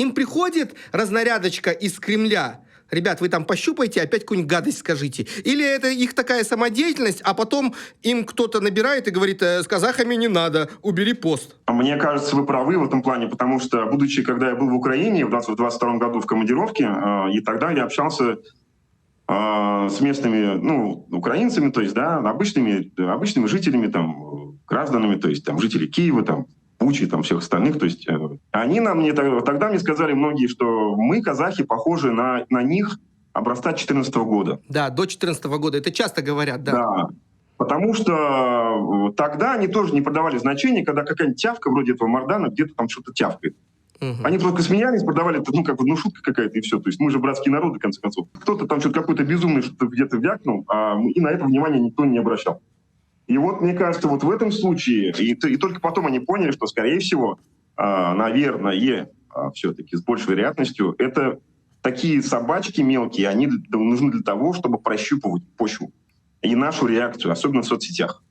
им приходит разнарядочка из Кремля. Ребят, вы там пощупайте, опять какую-нибудь гадость скажите. Или это их такая самодеятельность, а потом им кто-то набирает и говорит, с казахами не надо, убери пост. Мне кажется, вы правы в этом плане, потому что, будучи, когда я был в Украине в 2022 году в командировке, и тогда я общался с местными, украинцами, то есть, да, обычными жителями, там, гражданами, то есть, там, жители Киева, там, Бучи, там, всех остальных, то есть, они тогда мне сказали многие, что мы, казахи, похожи на них образца 2014 года. Да, до 2014 года, это часто говорят, да. Да, потому что тогда они тоже не придавали значения, когда какая-нибудь тявка вроде этого Мардана где-то там что-то тявкает. Они только смеялись, продавали это, шутка какая-то, и все. То есть мы же братские народы, в конце концов. Кто-то там что-то какой-то безумный что-то где-то вякнул, и на это внимание никто не обращал. И вот, мне кажется, вот в этом случае, и только потом они поняли, что, скорее всего, наверное, все-таки с большей вероятностью, это такие собачки мелкие, они нужны для того, чтобы прощупывать почву и нашу реакцию, особенно в соцсетях.